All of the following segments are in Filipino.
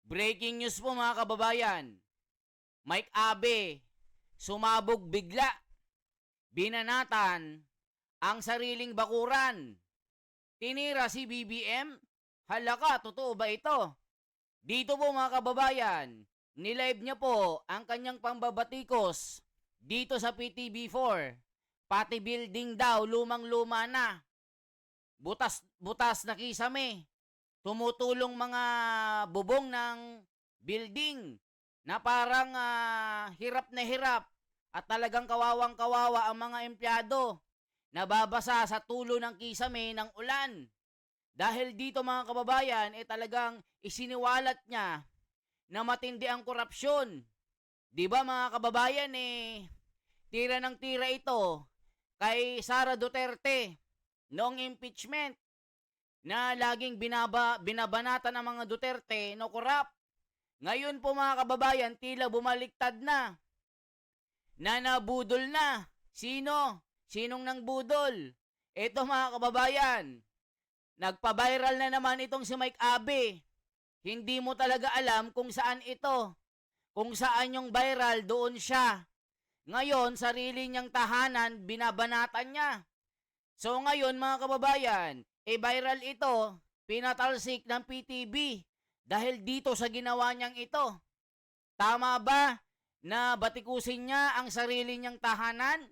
Breaking news po mga kababayan. Mike Abe, sumabog bigla. Binanatan ang sariling bakuran. Tinira si BBM. Halaka, totoo ba ito? Dito po mga kababayan, nilive niya po ang kanyang pambabatikos dito sa PTV4. Pati building daw, lumang-luma na. Butas na kisame. Tumutulong mga bubong ng building na parang hirap na hirap at talagang kawawang-kawawa ang mga empleyado. Nababasa sa tulo ng kisame ng ulan. Dahil dito mga kababayan, talagang isiniwalat niya na matindi ang korupsyon. Di ba mga kababayan, tira ng tira ito kay Sara Duterte noong impeachment na laging binabanata ng mga Duterte no korap. Ngayon po mga kababayan, tila bumaliktad na. Nabudol na. Sino? Sinong nang budol? Ito mga kababayan, nagpa-viral na naman itong si Mike Abe. Hindi mo talaga alam kung saan ito. Kung saan yung viral, doon siya. Ngayon, sarili niyang tahanan, binabanatan niya. So ngayon mga kababayan, viral ito, pinatalsik ng PTV dahil dito sa ginawa niyang ito. Tama ba na batikusin niya ang sarili niyang tahanan?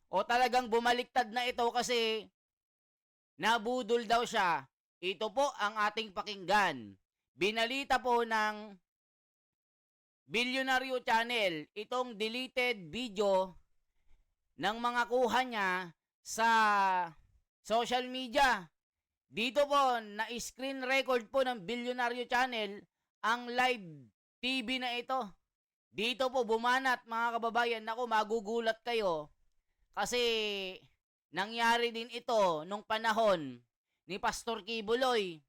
O talagang bumaliktad na ito kasi nabudol daw siya? Ito po ang ating pakinggan. Binalita po ng Bilyonaryo Channel itong deleted video ng mga kuha niya sa social media. Dito po, na-screen record po ng Bilyonaryo Channel ang live TV na ito. Dito po bumanat mga kababayan, naku magugulat kayo kasi nangyari din ito nung panahon ni Pastor Kibuloy.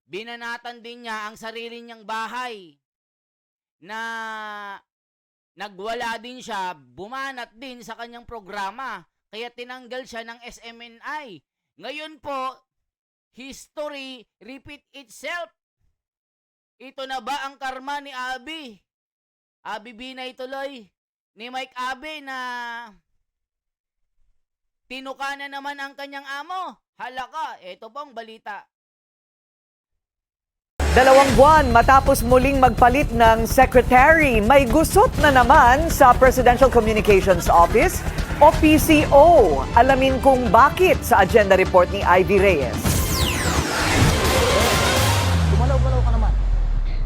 Binanatan din niya ang sarili niyang bahay na nagwala din siya, bumanat din sa kanyang programa. Kaya tinanggal siya ng SMNI. Ngayon po, history repeat itself. Ito na ba ang karma ni Abi? Abi Binay tuloy ni Mike Abe na tinuka na naman ang kanyang amo. Halaka, ito pong balita. 2 buwan matapos muling magpalit ng secretary, may gusot na naman sa Presidential Communications Office o PCO. Alamin kung bakit sa agenda report ni Ivy Reyes.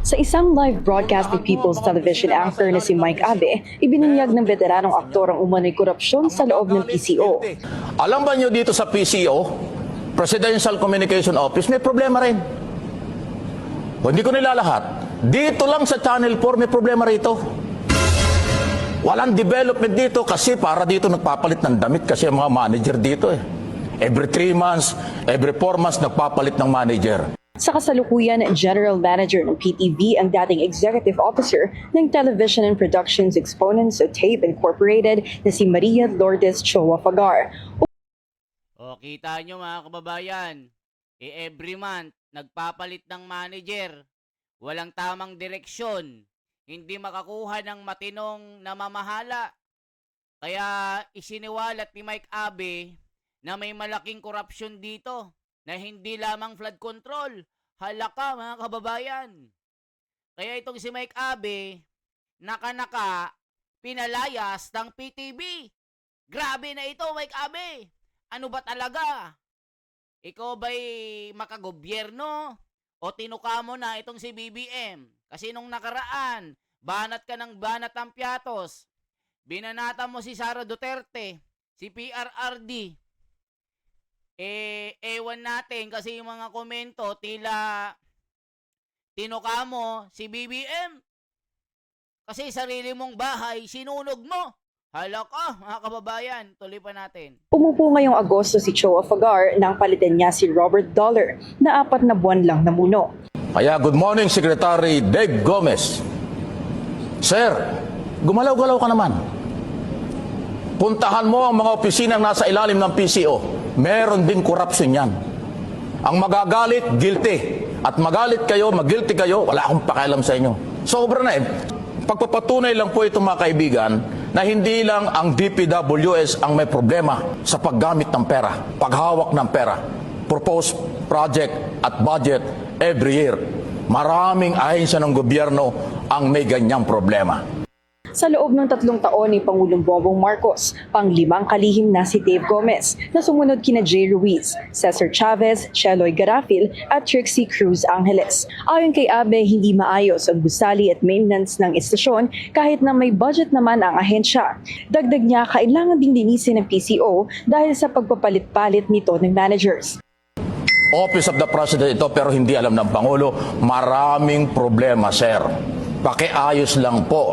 Sa isang live broadcast ni People's Television anchor na si Mike Abe, ibinunyag ng veteranong aktor ang umano'y korupsyon sa loob ng PCO. Alam ba nyo dito sa PCO, Presidential Communication Office, may problema rin. Hindi ko nilalahat. Dito lang sa Channel 4 may problema rito. Walang development dito kasi para dito nagpapalit ng damit kasi ang mga manager dito Every 3 months, every 4 months nagpapalit ng manager. Sa kasalukuyan, General Manager ng PTV ang dating Executive Officer ng Television and Productions Exponents of Tape Incorporated na si Maria Lourdes Choa Fagar. O, kita nyo mga kababayan, every month, nagpapalit ng manager, walang tamang direksyon, hindi makakuha ng matinong namamahala. Kaya isiniwalat ni Mike Abe na may malaking korupsyon dito, na hindi lamang flood control. Halaka mga kababayan. Kaya itong si Mike Abe, naka-naka, pinalayas ng PTV. Grabe na ito Mike Abe. Ano ba talaga? Ikaw ba'y makagobyerno o tinuka mo na itong si BBM? Kasi nung nakaraan, banat ka ng banat ang piatos. Binanata mo si Sara Duterte, si PRRD. Ewan natin kasi yung mga komento, tila tinuka mo si BBM. Kasi sarili mong bahay, sinunog mo. Halaka, mga kababayan, tuloy pa natin. Umupo ngayong Agosto si Choa Fagar nang palitan niya si Robert Dollar na 4 na buwan lang namuno. Kaya good morning Secretary Dave Gomez. Sir, gumalaw-galaw ka naman. Puntahan mo ang mga opisinang nasa ilalim ng PCO. Meron din korupsyon yan. Ang magagalit, guilty. at magalit kayo, mag-guilty kayo, wala akong pakialam sa inyo. Sobra na eh. Pagpapatunay lang po ito mga kaibigan na hindi lang ang DPWS ang may problema sa paggamit ng pera, paghawak ng pera, proposed project at budget every year. Maraming ahensya ng gobyerno ang may ganyang problema. Sa loob ng 3 taon ni Pangulong Bongbong Marcos, pang-5 kalihim na si Dave Gomez na sumunod kina Jay Ruiz, Cesar Chavez, Cheloy Garafil at Trixie Cruz Angeles. Ayon kay Abe, hindi maayos ang gusali at maintenance ng istasyon kahit na may budget naman ang ahensya. Dagdag niya, kailangan ding linisin ng PCO dahil sa pagpapalit-palit nito ng managers. Office of the President ito pero hindi alam ng Pangulo. Maraming problema, sir. Pakiayos lang po,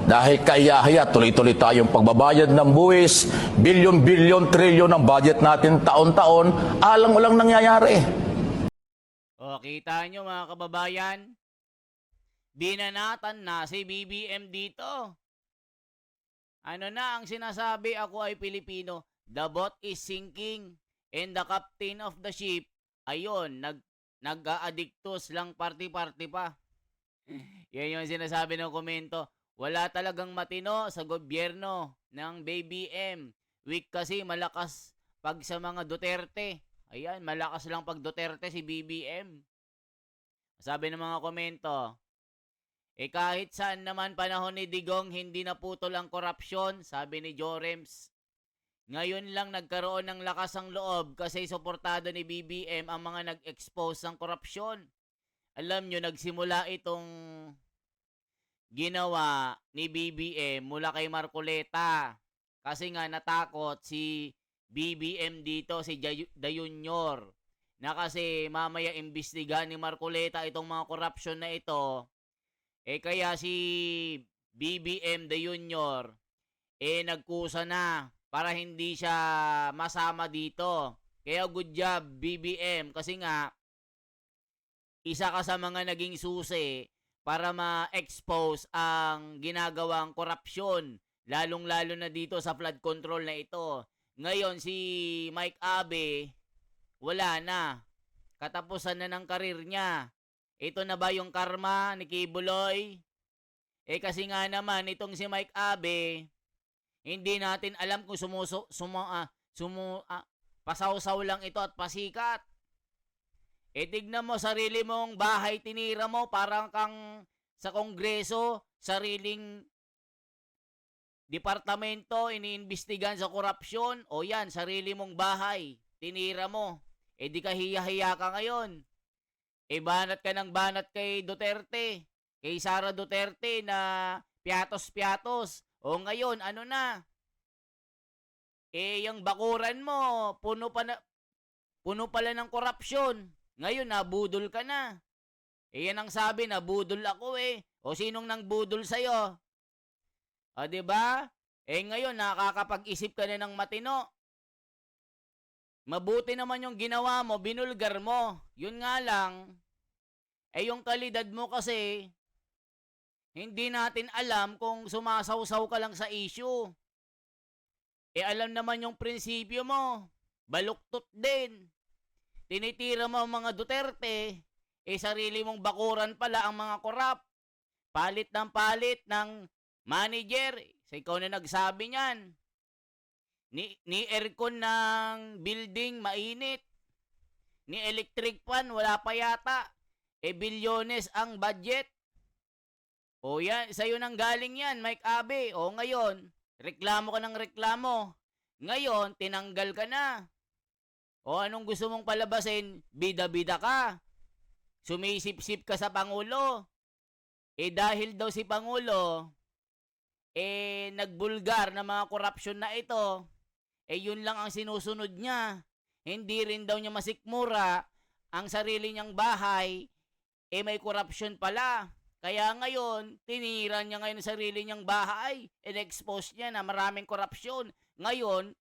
dahil kaya tuloy-tuloy tayong pagbabayad ng buwis, bilyon-bilyon, trilyon ang budget natin taon-taon, alang-alang nangyayari. O, kita nyo mga kababayan, binanatan na si BBM dito. Ano na ang sinasabi, ako ay Pilipino, the boat is sinking and the captain of the ship, ayun, nag-aadictus lang party-party pa. Yan yung sinasabi ng komento. Wala talagang matino sa gobyerno ng BBM. Weak kasi, malakas pag sa mga Duterte. Ayan, malakas lang pag Duterte si BBM. Sabi ng mga komento, kahit saan naman panahon ni Digong, hindi naputol ang korupsyon, sabi ni Jorems. Ngayon lang nagkaroon ng lakas ang loob kasi suportado ni BBM ang mga nag-expose ng korupsyon. Alam nyo, nagsimula itong ginawa ni BBM mula kay Marcoleta. Kasi nga natakot si BBM dito, si Junior. Na kasi mamaya imbestigahan ni Marcoleta itong mga corruption na ito. Kaya si BBM Junior, nagkusa na para hindi siya masama dito. Kaya good job BBM kasi nga, isa ka sa mga naging susi para ma-expose ang ginagawang korupsyon, lalong-lalo na dito sa flood control na ito. Ngayon, si Mike Abe, wala na. Katapusan na ng karir niya. Ito na ba yung karma ni Kibuloy? Kasi nga naman, itong si Mike Abe, hindi natin alam kung pasawsaw lang ito at pasikat. Tignan mo, sarili mong bahay tinira mo, parang kang sa kongreso, sariling departamento, iniimbestigan sa korupsyon. O yan, sarili mong bahay, tinira mo. Di ka hiya-hiya ka ngayon. Banat ka ng banat kay Duterte, kay Sara Duterte na piatos-piatos. O ngayon, ano na? Yung bakuran mo, puno pala ng korupsyon. Ngayon, nabudol ka na. Yan ang sabi, nabudol ako O sinong nang budol sa'yo? O, diba? Ngayon, nakakapag-isip ka na ng matino. Mabuti naman yung ginawa mo, binulgar mo. Yun nga lang, yung kalidad mo kasi, hindi natin alam kung sumasawsaw ka lang sa issue. Alam naman yung prinsipyo mo, baluktot din. Tinitira mo ang mga Duterte, sarili mong bakuran pala ang mga korap. Palit ng manager. Ikaw na nagsabi niyan. Ni aircon ng building, mainit. Ni electric fan, wala pa yata. Bilyones ang budget. O yan, sa'yo nang galing yan, Mike Abe. O ngayon, reklamo ka ng reklamo. Ngayon, tinanggal ka na. O anong gusto mong palabasin? Bida-bida ka. Sumisip-sip ka sa Pangulo. Dahil daw si Pangulo, nagbulgar na mga korupsyon na ito, yun lang ang sinusunod niya. Hindi rin daw niya masikmura ang sarili niyang bahay, may korupsyon pala. Kaya ngayon, tinira niya ngayon ang sarili niyang bahay, in-expose niya na maraming korupsyon. Ngayon,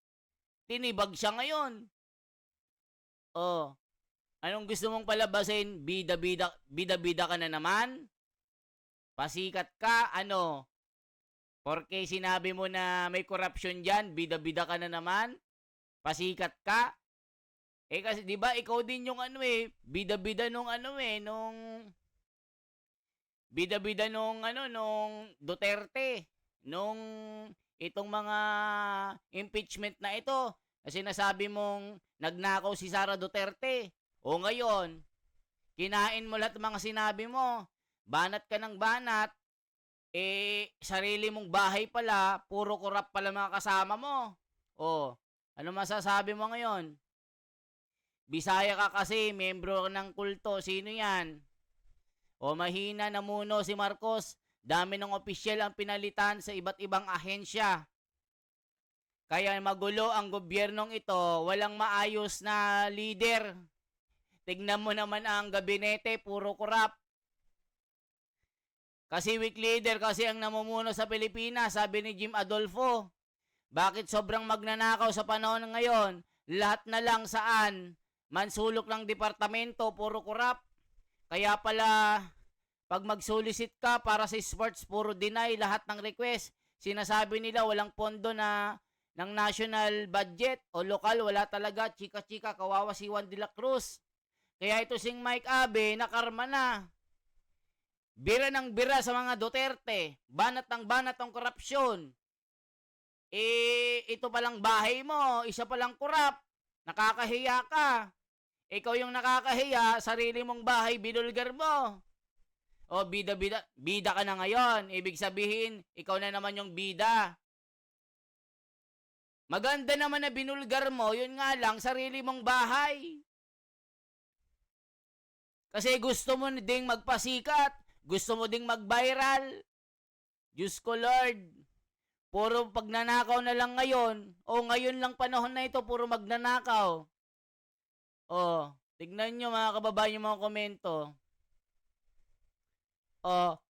tinibag siya ngayon. Anong gusto mong palabasin? Bida-bida ka na naman? Pasikat ka? Porque sinabi mo na may corruption dyan, bida-bida ka na naman? Pasikat ka? Eh kasi 'di ba ikaw din yung ano eh, bida-bida nung ano eh, bida-bida nung Duterte, nung itong mga impeachment na ito. Kasi nasabi mong nagnakaw si Sara Duterte. O ngayon, kinain mo lahat ng mga sinabi mo. Banat ka ng banat. Eh, sarili mong bahay pala, puro korap pala mga kasama mo. O, ano masasabi mo ngayon? Bisaya ka kasi, membro ng kulto. Sino yan? O mahina na muno si Marcos. Dami ng opisyal ang pinalitan sa iba't ibang ahensya. Kaya magulo ang gobyernong ito. Walang maayos na leader. Tignan mo naman ang gabinete, puro korap. Kasi weak leader kasi ang namumuno sa Pilipinas, sabi ni Jim Adolfo. Bakit sobrang magnanakaw sa panahon ngayon? Lahat na lang saan? Mansulok ng departamento, puro korap. Kaya pala, pag mag-solicit ka para sa sports, puro deny lahat ng request. Sinasabi nila walang pondo na ng national budget o lokal, wala talaga. Chika-chika, kawawa si Juan de la Cruz. Kaya ito sing Mike Abe, nakarma na. Bira ng bira sa mga Duterte. Banat ng banat ng korupsyon. Eh, ito palang bahay mo, isa palang korap. Nakakahiya ka. Ikaw yung nakakahiya, sarili mong bahay, binulgar mo. O, bida ka na ngayon. Ibig sabihin, ikaw na naman yung bida. Maganda naman na binulgar mo, yun nga lang, sarili mong bahay. Kasi gusto mo ding magpasikat, gusto mo ding mag-viral. Diyos ko Lord, puro pagnanakaw na lang ngayon. O ngayon lang panahon na ito, puro magnanakaw. O, tignan nyo mga kababayan yung mga komento.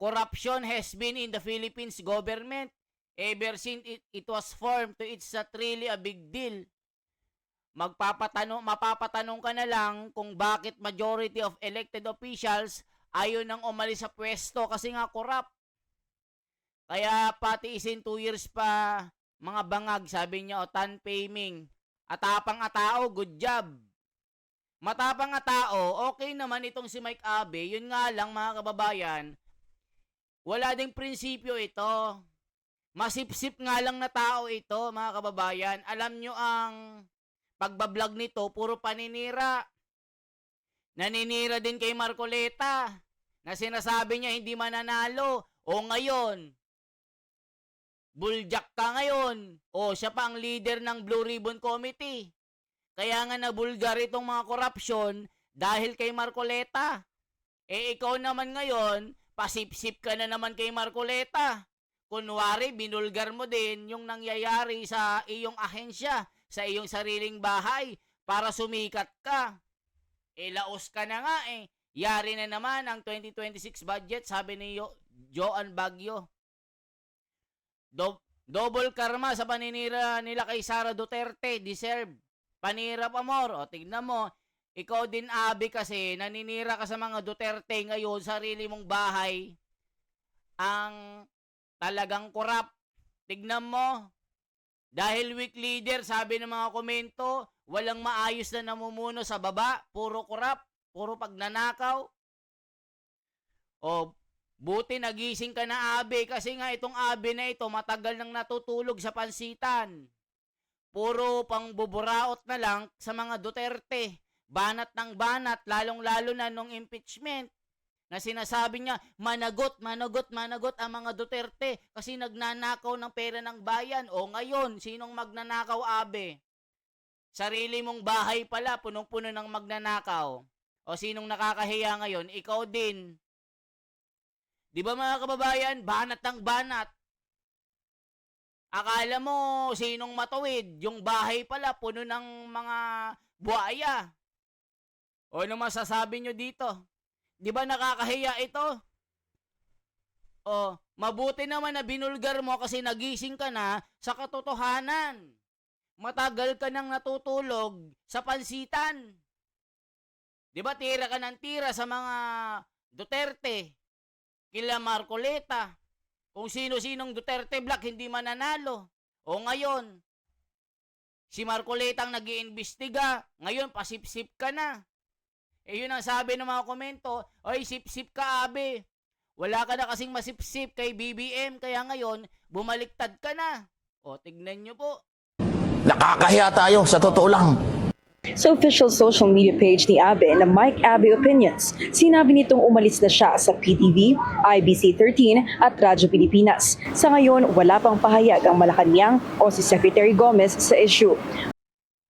Corruption has been in the Philippines government ever since it was formed, so it's not really a big deal. Mapapatanong ka na lang kung bakit majority of elected officials ayaw nang umalis sa pwesto kasi nga corrupt. Kaya pati isin 2 years pa mga bangag, sabi niya, o Tan Paiming. Atapang atao, good job. Matapang nga tao, okay naman itong si Mike Abe. Yun nga lang mga kababayan, wala ding prinsipyo ito. Masipsip nga lang na tao ito mga kababayan. Alam nyo ang pagbablog nito, puro paninira. Naninira din kay Marcoleta na sinasabi niya hindi mananalo. O ngayon, buljak ka ngayon. O siya pa ang leader ng Blue Ribbon Committee. Kaya nga nabulgar itong mga korupsyon dahil kay Marcoleta. Eh ikaw naman ngayon, pasipsip ka na naman kay Marcoleta. Kunwari, binulgar mo din yung nangyayari sa iyong ahensya, sa iyong sariling bahay, para sumikat ka. Eh laos ka na nga eh. Yari na naman ang 2026 budget, sabi ni Joan Baguio. Double karma sa paninira nila kay Sara Duterte, deserve. Panira pa more. O tignan mo, ikaw din Abi kasi naninira ka sa mga Duterte ngayon, sarili mong bahay ang talagang korap. Tignan mo, dahil weak leader, sabi ng mga komento, walang maayos na namumuno sa baba, puro korap, puro pagnanakaw. O, buti nagising ka na Abi kasi nga itong Abi na ito matagal nang natutulog sa pansitan. Puro pang buburaot na lang sa mga Duterte. Banat ng banat, lalong-lalo na nung impeachment. Na sinasabi niya, managot ang mga Duterte kasi nagnanakaw ng pera ng bayan. O ngayon, sinong magnanakaw, Abe? Sarili mong bahay pala, punong-puno ng magnanakaw. O sinong nakakahiya ngayon? Ikaw din. Di ba mga kababayan, banat ng banat. Akala mo sinong matuwid, yung bahay pala puno ng mga buhaya. O ano masasabi nyo dito? Di ba nakakahiya ito? O, mabuti naman na binulgar mo kasi nagising ka na sa katotohanan. Matagal ka nang natutulog sa pansitan. Di ba tira ka ng tira sa mga Duterte, kila Marcoleta, kung sino-sinong Duterte Black hindi mananalo. O ngayon, Si Marcoleta ang nag-iimbestiga. Ngayon, pasipsip ka na. Eh yun ang sabi ng mga komento, oy, sip-sip ka, Abe. Wala ka na kasing masipsip kay BBM, kaya ngayon, bumaliktad ka na. O, tignan nyo po. Nakakahiya tayo, sa totoo lang. Sa official social media page ni Abe na Mike Abe Opinions, sinabi nitong umalis na siya sa PTV, IBC 13 at Radyo Pilipinas. Sa ngayon, wala pang pahayag ang Malacanang o si Secretary Gomez sa issue.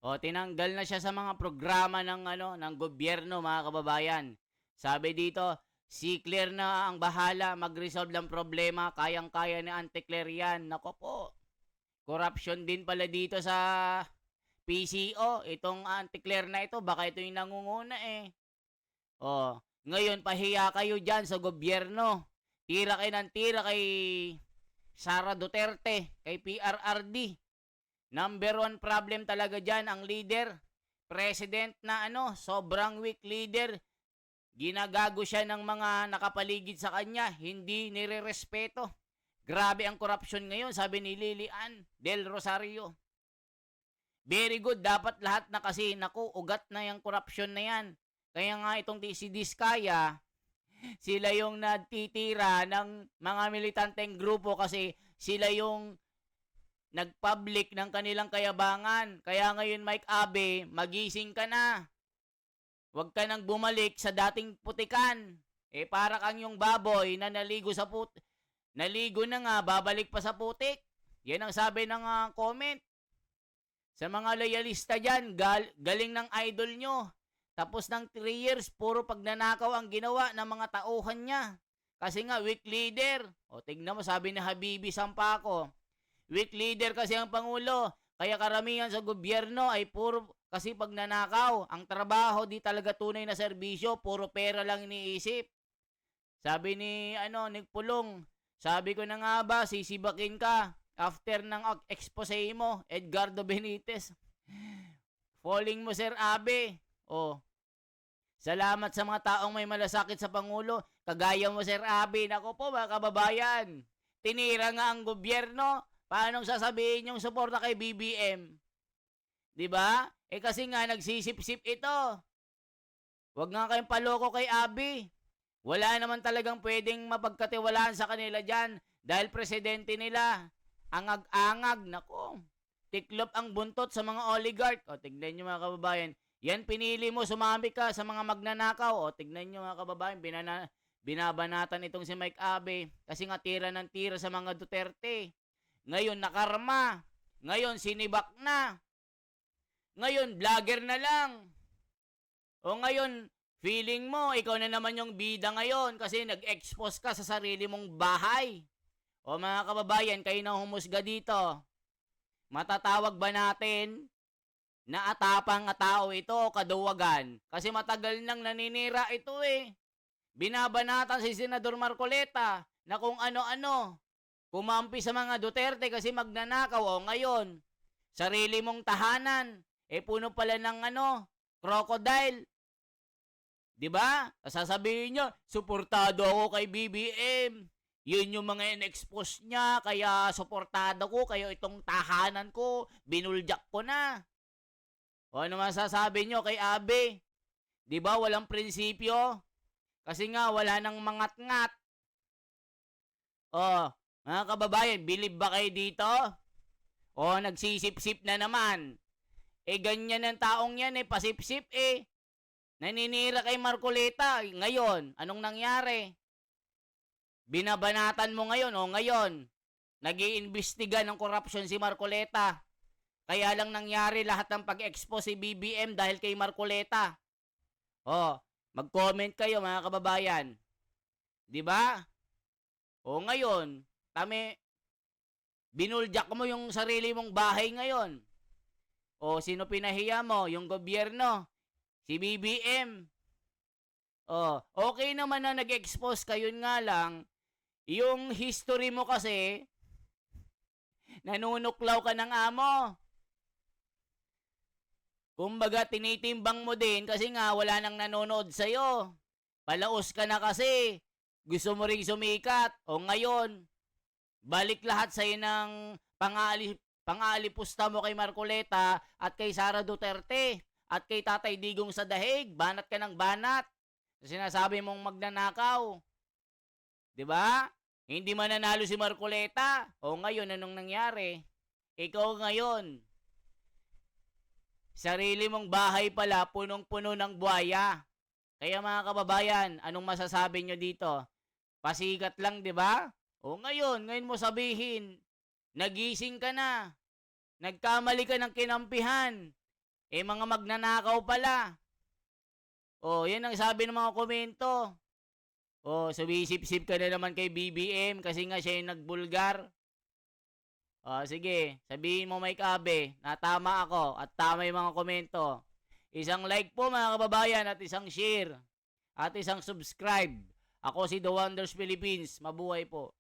O, tinanggal na siya sa mga programa ng gobyerno, mga kababayan. Sabi dito, si Claire na ang bahala mag-resolve ng problema, kayang-kaya ni Auntie Claire yan. Nako po, corruption din pala dito sa PCO. Itong Auntie Claire na ito, baka ito yung nangunguna eh. O, ngayon pahiya kayo dyan sa gobyerno. Tira kayo ng tira kay Sara Duterte, kay PRRD. Number one problem talaga dyan, ang leader. President na sobrang weak leader. Ginagago siya ng mga nakapaligid sa kanya. Hindi nire-respeto. Grabe ang corruption ngayon, sabi ni Lilian Del Rosario. Very good, dapat lahat na kasi, naku, ugat na yung corruption na yan. Kaya nga itong si Diskaya, sila yung nagtitira ng mga militanteng grupo kasi sila yung nagpublic ng kanilang kayabangan. Kaya ngayon, Mike Abe, magising ka na. Huwag ka nang bumalik sa dating putikan. Eh, para kang yung baboy na naligo sa naligo na nga, babalik pa sa putik. Yan ang sabi ng comment. Sa mga loyalista dyan, galing ng idol nyo. Tapos ng 3 years, puro pagnanakaw ang ginawa ng mga tauhan niya. Kasi nga, weak leader. O, tignan mo, sabi ni Habibi Sampaco, weak leader kasi ang Pangulo. Kaya karamihan sa gobyerno ay puro kasi pagnanakaw. Ang trabaho di talaga tunay na serbisyo, puro pera lang iniisip. Sabi ni Nick Pulong, sabi ko na nga ba, sisibakin ka after ng expose mo, Edgardo Benitez. Falling mo, Sir Abe. Oh. Salamat sa mga taong may malasakit sa Pangulo. Kagaya mo, Sir Abe. Nako po, mga kababayan. Tinira nga ang gobyerno. Paano sasabihin yung suporta kay BBM? 'Di ba? Eh kasi nga nagsisip-sip ito. Huwag nga kayong paloko kay Abi. Wala naman talagang pwedeng mapagkatiwalaan sa kanila diyan dahil presidente nila angag-angag, nako. Tiklop ang buntot sa mga oligarch. O tignan niyo mga kababayan, yan pinili mo, sumami ka sa mga magnanakaw. O tignan niyo mga kababayan, binabanatan itong si Mike Abe kasi nga tira ng tira sa mga Duterte. Ngayon, nakarma. Ngayon, sinibak na. Ngayon, vlogger na lang. O ngayon, feeling mo, ikaw na naman yung bida ngayon kasi nag-expose ka sa sarili mong bahay. O mga kababayan, kayo na humusga dito. Matatawag ba natin na atapang tao ito o kaduwagan? Kasi matagal nang naninira ito eh. Binabanatan si Senador Marcoleta na kung ano-ano. Kumampi sa mga Duterte kasi magnanakaw. O ngayon, sarili mong tahanan, eh puno pala ng crocodile. 'Di ba? Sasabihin niya, suportado ako kay BBM. Yun yung mga in-expose niya, kaya suportado ko, kaya itong tahanan ko, binuljak ko na. O ano masasabi niyo kay Abe? 'Di ba walang prinsipyo? Kasi nga wala nang mangat-ngat. O, mga kababayan, believe ba kayo dito? O, nagsisip-sip na naman. Eh, ganyan ang taong yan eh, pasip-sip eh. Naninira kay Marcoleta. Ngayon, anong nangyari? Binabanatan mo ngayon, o ngayon, nag-iimbestiga ng korupsyon si Marcoleta. Kaya lang nangyari lahat ng pag-expose si BBM dahil kay Marcoleta. O, mag-comment kayo mga kababayan. 'Di ba? O ngayon, binuljak mo yung sarili mong bahay ngayon. O sino pinahiya mo? Yung gobyerno. Si BBM. O, okay naman na nag-expose kayo nga lang. Yung history mo kasi, nanunuklaw ka ng amo. Kumbaga, tinitimbang mo din kasi nga wala nang nanonood sa'yo. Palaos ka na kasi. Gusto mo ring sumikat. O ngayon, balik lahat sa'yo ng pang-aalipusta mo kay Marcoleta at kay Sara Duterte at kay Tatay Digong sa dahig, banat ka ng banat. Sinasabi mong magnanakaw. 'Di ba? Hindi mananalo si Marcoleta. O ngayon, anong nangyari? Ikaw ngayon, sarili mong bahay pala, punong-puno ng buhaya. Kaya mga kababayan, anong masasabi nyo dito? Pasikat lang, di ba? O ngayon mo sabihin, nagising ka na. Nagkamali ka ng kinampihan. Mga magnanakaw pala. O, yan ang sabi ng mga komento. O, sumisip-sip ka na naman kay BBM kasi nga siya yung nagbulgar. O, sige, sabihin mo may kabe na tama ako at tama yung mga komento. Isang like po mga kababayan at isang share at isang subscribe. Ako si The Wonders Philippines. Mabuhay po.